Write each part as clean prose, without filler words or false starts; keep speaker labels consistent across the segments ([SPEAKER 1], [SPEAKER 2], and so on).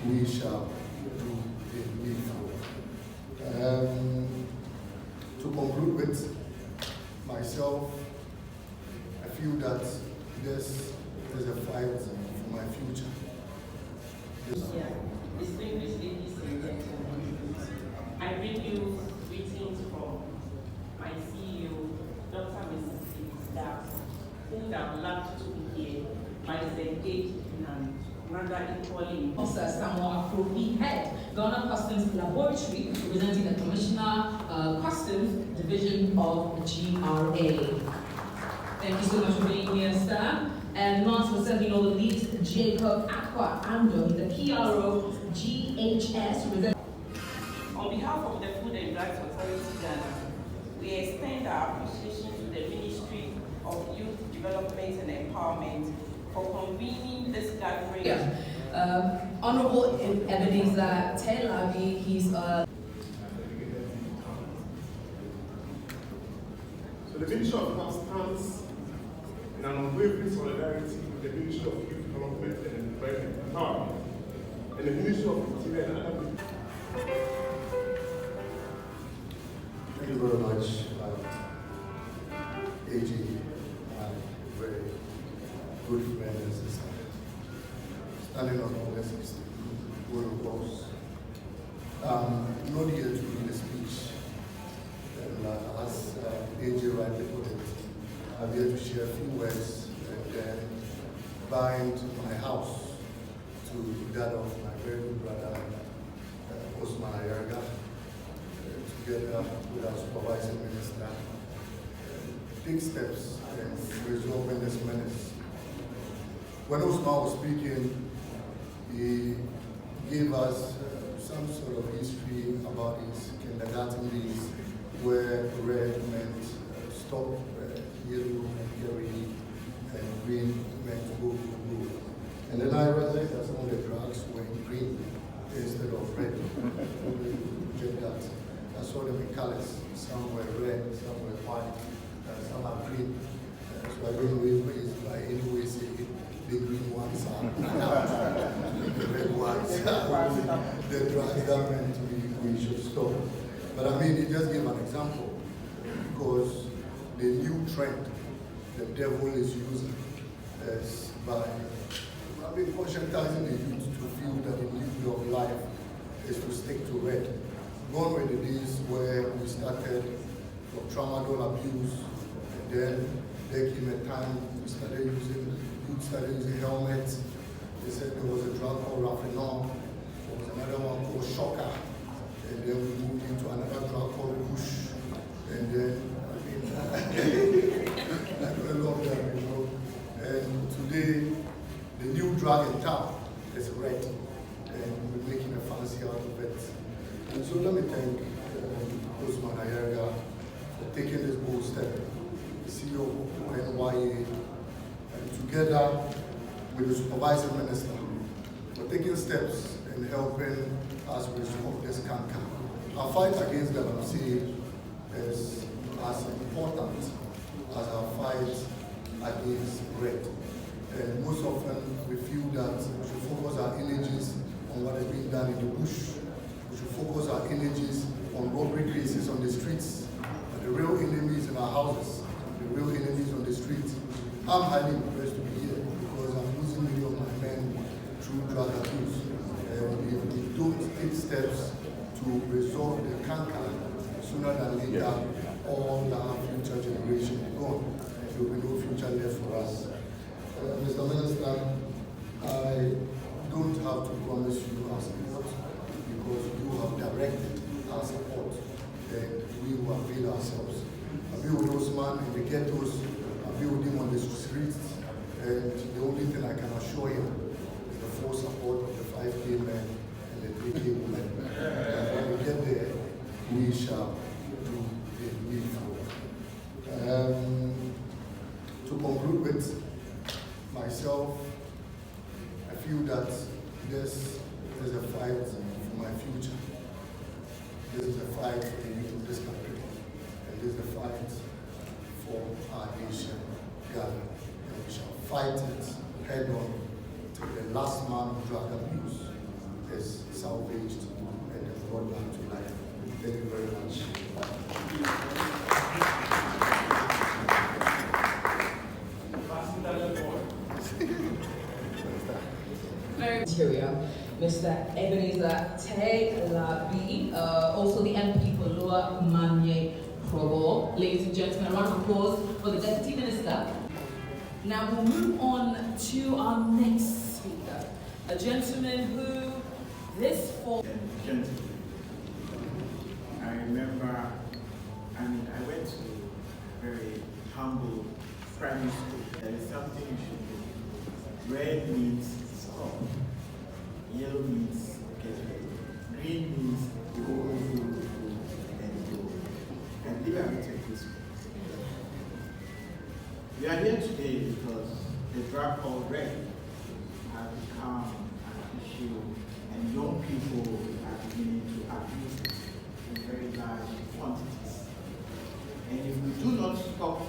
[SPEAKER 1] we shall do the needful. To conclude with myself, I feel that this is a fight for my future.
[SPEAKER 2] Distinguished ladies and gentlemen, I bring you greetings from my CEO, Dr. Mrs. Dav, whom I would love to be here, but is engaged in another equally.
[SPEAKER 3] Officer Samuel Afrobi, head, Ghana Customs Laboratory, representing the Commissioner, Customs Division of GRA. Thank you so much for being here, sir. And last but certainly not least, Jacob Aqua Ando, the PRO GHS.
[SPEAKER 2] On behalf of the Food and Drugs Authority Ghana, we extend our appreciation to the Ministry of Youth Development and Empowerment for convening this gathering.
[SPEAKER 3] Yeah. Honorable Ebenezer Telavi, he's
[SPEAKER 4] So the Ministry of Health stands in an unwavering solidarity with the Ministry of Youth Development and Empowerment and the Ministry of Interior and other.
[SPEAKER 1] Thank you very much, AG, my very good friend and sister. Standing on all this word of course. Not here to read a speech, and as AG rightly put it, I'm here to share a few words and then bind my house to that of my very good brother, Osman Ayarga, together with our supervising minister, take steps in resolving this menace. When Osman was speaking, he gave us some sort of history about his kindergarten days, where red meant stop, yellow carry, and green meant go. And then I realized that some of the drugs were in green instead of red. Get that. I saw them in colors. Some were red, some were white, some are green. So I don't know if by any way say the green ones are the red ones the drugs that meant we should stop. But I mean, it just gave an example because the new trend the devil is using is by conscientizing the youth to feel that the new way of life is to stick to red. Gone were the days where we started from tramadol abuse, and then there came a time we started using helmets. They said there was a drug called Rafinol, there was another one called Shocker, and then we moved into another drug called Bush, and then I don't love that, you know. And today, the new drug in town is red, and we're making a fancy out of it. And so let me thank Osman Ayarga for taking this bold step, the CEO of NYA, and together with the supervising minister, for taking steps in helping us resolve this canker. Our fight against galamsey is as important as our fight against red. And most often we feel that we should focus our energies on what is being done in the bush. We should focus our energies on robbery cases on the streets. But the real enemies in our houses, the real enemies on the streets. I'm highly impressed to be here because I'm losing many of my men through drug abuse. And if we don't take steps to resolve the canker, sooner than later, all our future generations will gone. There will be no future left for us. Mr. Minister, I don't have to promise you our support because you have directed our support and we will avail ourselves. I'll be with Osman in the ghettos, I'll be with him on the streets, and the only thing I can assure him is the full support of the 5K men and the 3K women. And when we get there, we shall do the needful. To conclude with myself, I feel that this is a fight for my future. This is a fight for the youth of this country. And this is a fight for our nation, Ghana. And we shall fight it head on till the last man of drug abuse is salvaged and brought back to life. Thank you very much.
[SPEAKER 3] Interior, Mr. Ebenezer KalyJay, also the MP for Lower Manye Provo. Ladies and gentlemen, a round of applause for the Deputy Minister. Now we'll move on to our next speaker, a gentleman who this fall.
[SPEAKER 5] Gentlemen, I remember, I went to a very humble primary school. There is something you should do. Red means stop. Yellow means get ready. Green means go, and go. And leave everything this way. We are here today because the drug called red has become an issue, and young people are beginning to abuse it in very large quantities. And if we do not stop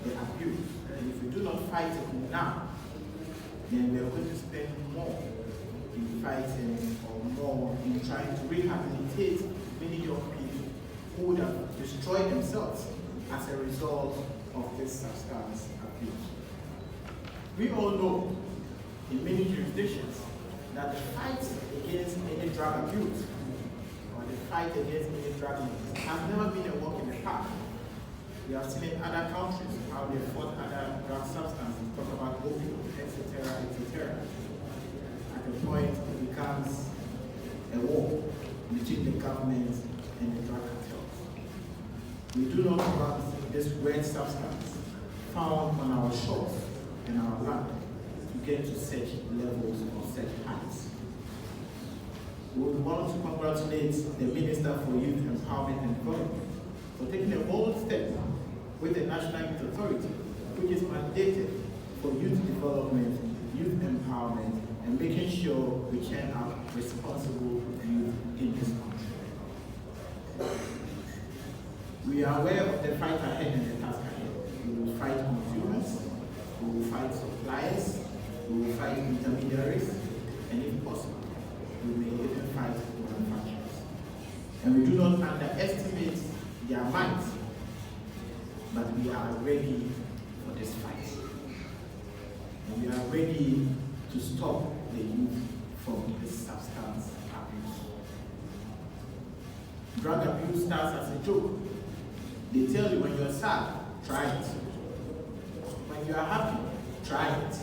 [SPEAKER 5] the abuse, and if we do not fight it now, then we are going to spend more in fighting or more in trying to rehabilitate many young people who would have destroyed themselves as a result of this substance abuse. We all know in many jurisdictions that the fight against any drug abuse or the fight against any drug abuse has never been a walk in the park. We have seen in other countries how they fought other drug substances, talk about opioids, etc., etc. At a point, it becomes a war between the government and the drug cartels. We do not want this red substance found on our shores and our land to get to such levels or such heights. We want to congratulate the Minister for Youth Empowerment and Development for taking a bold step with the National Youth Authority, which is mandated for youth development, youth empowerment, and making sure we churn out responsible youth in this country. We are aware of the fight ahead and the task ahead. We will fight consumers, we will fight suppliers, we will fight intermediaries, and if possible, we may even fight manufacturers. And we do not underestimate their might, but we are ready for this fight. And we are ready to stop the youth from this substance abuse. Drug abuse starts as a joke. They tell you when you're sad, try it. When you are happy, try it.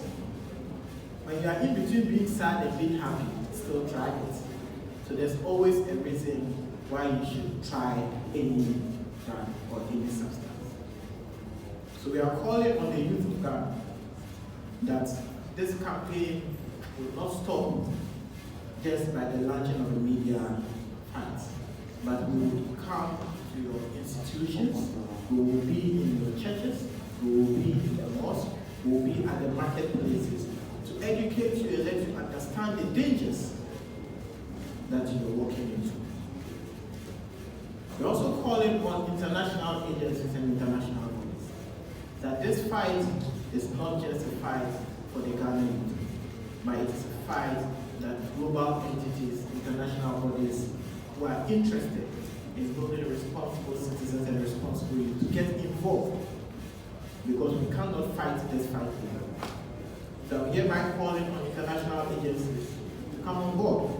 [SPEAKER 5] When you are in between being sad and being happy, still try it. So there's always a reason why you should try any drug or any substance. So we are calling on the youth of Ghana that this campaign will not stop just by the launching of the media fight, but we will come to your institutions, we will be in your churches, we will be in the mosque, we will be at the marketplaces to educate you and let you understand the dangers that you are walking into. We're also calling on international agencies and international bodies that this fight is not just a fight for the Ghanaian youth, but it is a fight that global entities, international bodies who are interested in building responsible citizens and responsible youth to get involved, because we cannot fight this fight alone. So I'm hereby calling on international agencies to come on board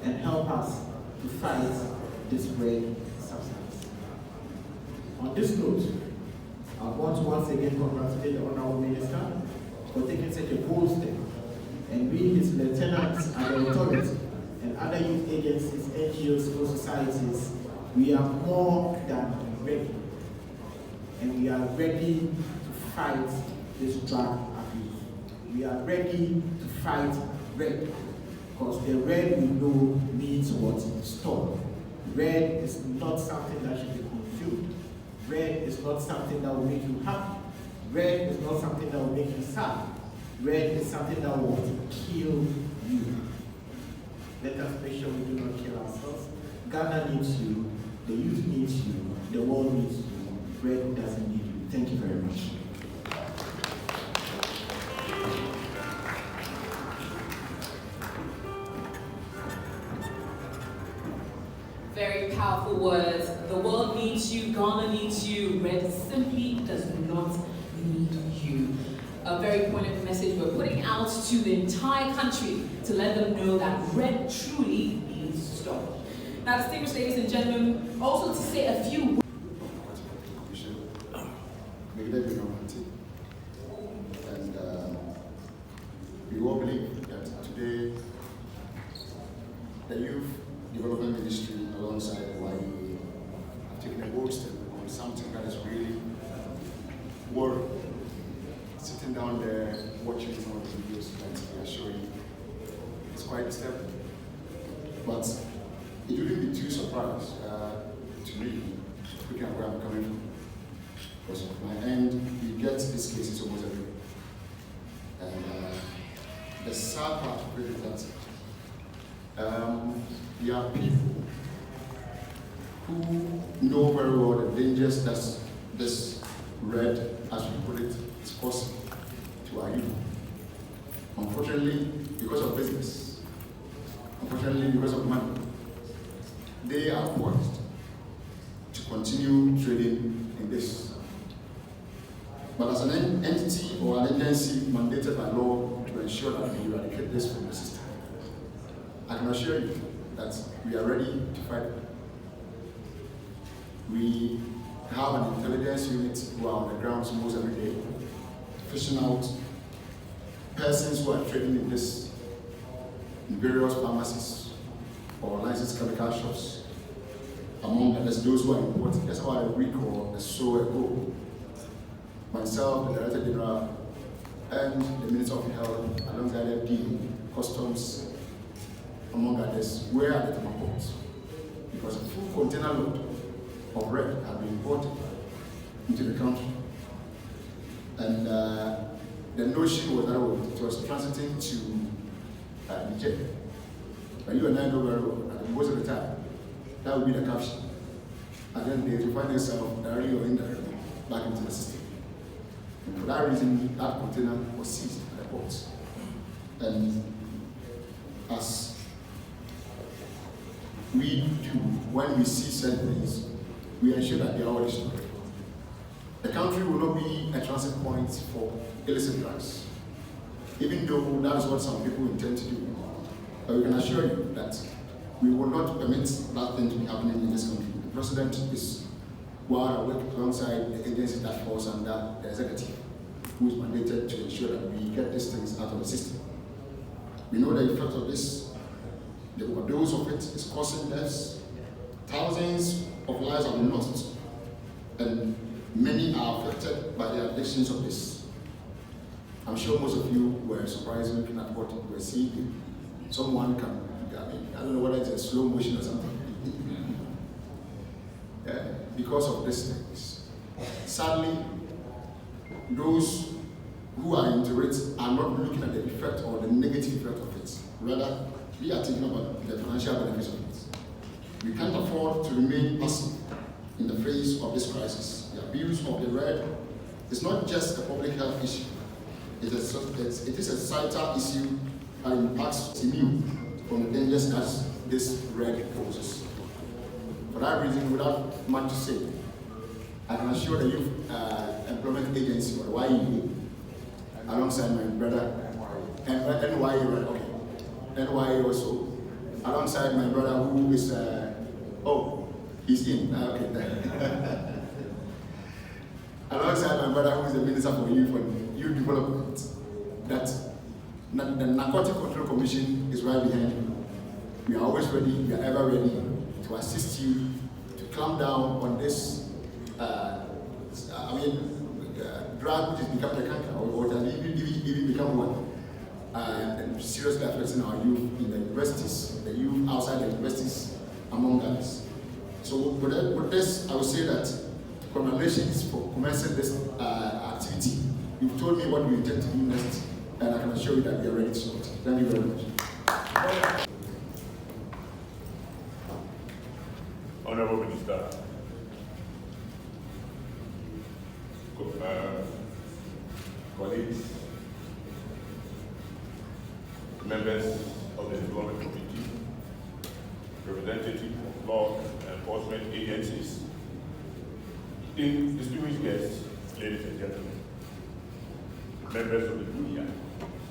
[SPEAKER 5] and help us to fight this red substance. On this note, I want to once again congratulate the Honorable Minister for taking such a bold step, and we, his lieutenants at the authority and other youth agencies, NGOs, civil societies, we are more than ready. And we are ready to fight this drug abuse. We are ready to fight red, because the red we know means what? Stop. Red is not something that should be consumed. Red is not something that will make you happy. Red is not something that will make you sad. Red is something that will kill you. Let us make sure we do not kill ourselves. Ghana needs you. The youth needs you. The world needs you. Red doesn't need you. Thank you very much.
[SPEAKER 3] Very powerful words. The world needs you, Ghana needs you. Red simply does not need you. A very poignant message we're putting out to the entire country to let them know that red truly needs to stop. Now, distinguished ladies and gentlemen, also to say a few words.
[SPEAKER 6] And we all believe that today the Youth Development Ministry alongside the YEA have taken a bold step on something that is really worrying. Sitting down there watching some of the videos that we are showing, it's quite disturbing. But it wouldn't be too surprised to me, looking at where I'm coming from. Because on my end, we get these cases almost every day. And the sad part of it is that there are people who know very well the dangers that this red, as we put it, is causing to our youth. Unfortunately, because of business, unfortunately, because of money, they are poised to continue trading in this. But as an entity or an agency mandated by law to ensure that we eradicate this from the system, I can assure you that we are ready to fight. We have an intelligence unit who are on the ground almost every day, fishing out persons who are trading in this in various pharmacies or licensed chemical shops, among others those who are importing. Just about a week or so ago, myself, the Director General, and the Minister of Health, alongside FD, Customs, among others, were at the port because a full container load of red had been imported into the country. And the notion was that it was transiting to Niger. But you and I know very well that most of the time, that would be the caption. And then they find themselves directly or indirectly back into the system. And for that reason, that container was seized at the port. And as we do, when we see certain things, we ensure that they are all destroyed. The country will not be a transit point for illicit drugs, even though that is what some people intend to do. But we can assure you that we will not permit that thing to be happening in this country. The President is well at work alongside the agencies that falls under the executive, who is mandated to ensure that we get these things out of the system. We know the effect of this. The overdose of it is causing deaths. Thousands of lives have been lost, and many are affected by the addictions of this. I'm sure most of you were surprised looking at what you were seeing. Someone can, I don't know whether it's a slow motion or something. Because of these things. Sadly, those who are into it are not looking at the effect or the negative effect of it. Rather, we are thinking about the financial benefits of it. We can't afford to remain passive in the face of this crisis. The abuse of the red is not just a public health issue. It is a societal issue that impacts immune from the dangers that this red poses. For that reason, without much to say, I can assure the Youth Employment Agency, or YEA, alongside my brother, NYA, right? Okay, NYA also, alongside my brother who is, he's in, okay. Alongside my brother who is the Minister for Youth and Youth Development, that the Narcotic Control Commission is right behind you. We are always ready, we are ever ready to assist you to clamp down on this, drug which has become the canker, or it has even become one, and seriously affecting our youth in the universities, the youth outside the universities, among others. So with this, I would say that congratulations for commencing this activity. You've told me what you intend to do next, and I can assure you that we are ready to start. Thank you very much.
[SPEAKER 4] Honorable Minister, colleagues, members of the Development Committee,
[SPEAKER 7] representatives of law enforcement agencies, distinguished guests, ladies and gentlemen, members of the media,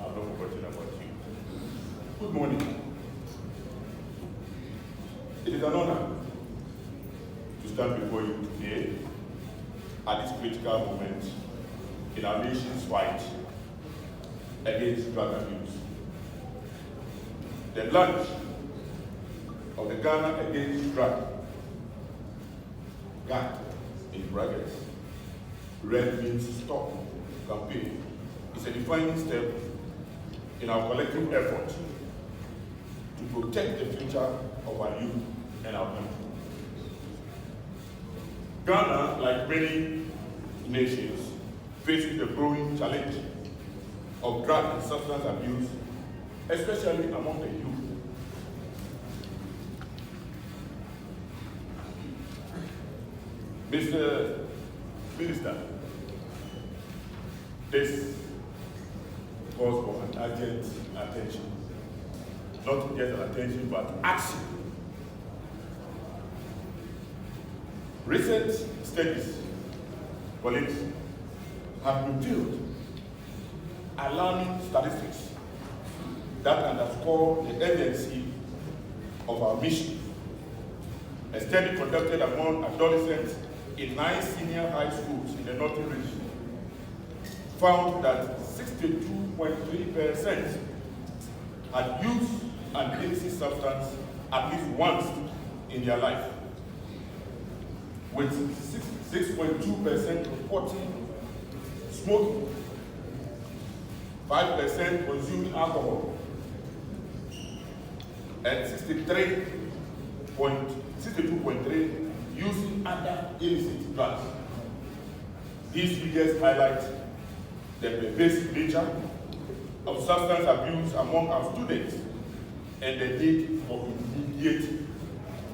[SPEAKER 7] I'm not forgetting about you. Good morning. It is an honor to stand before you today at this critical moment in our nation's fight against drug abuse. The launch of the Ghana Against Drug, GAD in brackets, Red Means Stop campaign is a defining step in our collective effort to protect the future of our youth and our country. Ghana, like many nations, faces the growing challenge of drug and substance abuse, especially among the youth. Mr. Minister, this calls for an urgent attention. Not just attention, but action. Recent studies, colleagues, have revealed alarming statistics that underscore the urgency of our mission. A study conducted among adolescents in 9 senior high schools in the northern region found that 62.3% had used an illicit substance at least once in their life, with 6.2% reporting smoking, 5% consuming alcohol, and 62.3% using other illicit drugs. These figures highlight the pervasive nature of substance abuse among our students and the need for immediate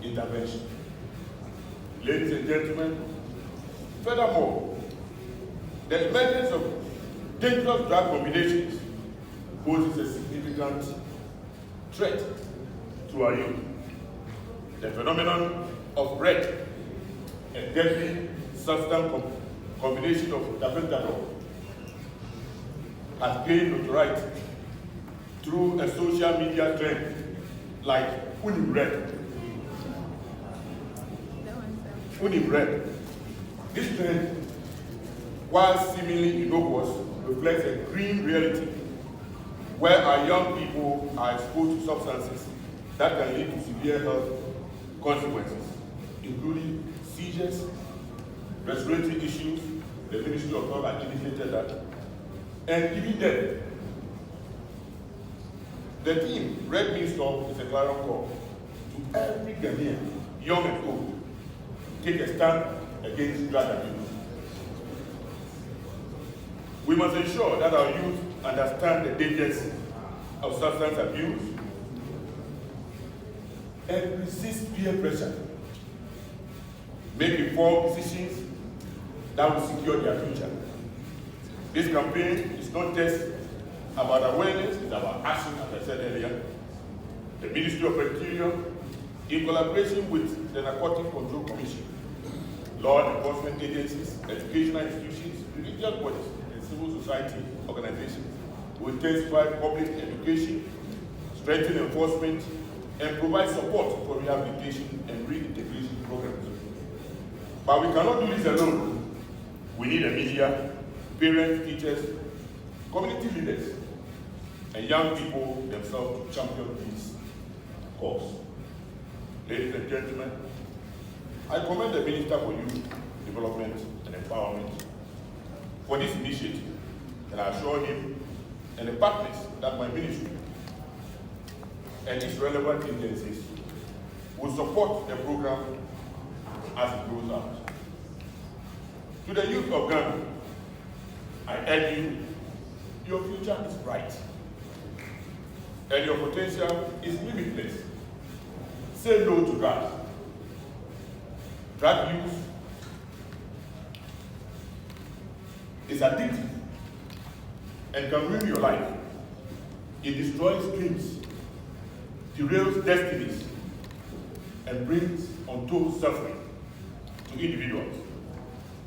[SPEAKER 7] intervention. Ladies and gentlemen, furthermore, the emergence of dangerous drug combinations poses a significant threat to our youth. The phenomenon of red, a deadly substance combination of tapentadol, has gained notoriety through a social media trend like Wonim Red. Wonim Red. This trend, while seemingly innocuous, reflects a grim reality where our young people are exposed to substances that can lead to severe health consequences, including seizures, respiratory issues. The Ministry of Health has indicated that, and even death. The team, Red Means Stop, is a clarion call to every Ghanaian, young and old, take a stand against drug abuse. We must ensure that our youth understand the dangers of substance abuse and resist peer pressure. Make informed decisions that will secure their future. This campaign is not just about awareness, it's about action, as I said earlier. The Ministry of Interior, in collaboration with the Narcotic Control Commission, law enforcement agencies, educational institutions, religious bodies, and civil society organizations, will intensify public education, strengthen enforcement, and provide support for rehabilitation and reintegration programs. But we cannot do this alone. We need the media, parents, teachers, community leaders, and young people themselves to champion this cause. Ladies and gentlemen, I commend the Minister for Youth Development and Empowerment for this initiative, and I assure him and the partners that my ministry and its relevant agencies will support the program as it grows out. To the youth of Ghana, I urge you, your future is bright, and your potential is limitless. Say no to drugs. Drug use is addictive and can ruin your life. It destroys dreams, derails destinies, and brings untold suffering to individuals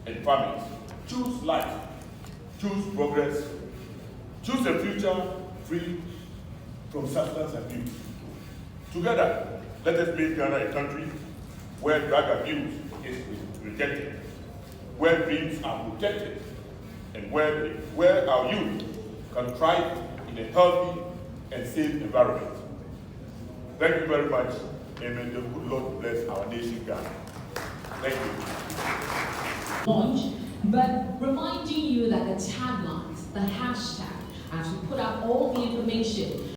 [SPEAKER 7] and families. Choose life, choose progress, choose a future free from substance abuse. Together, let us make Ghana a country where drug abuse is rejected, where dreams are protected, and where our youth can thrive in a healthy and safe environment. Thank you very much, and may the good Lord bless our nation, Ghana. Thank you.
[SPEAKER 3] Launch, but reminding you that the taglines, the hashtag, as we put out all the information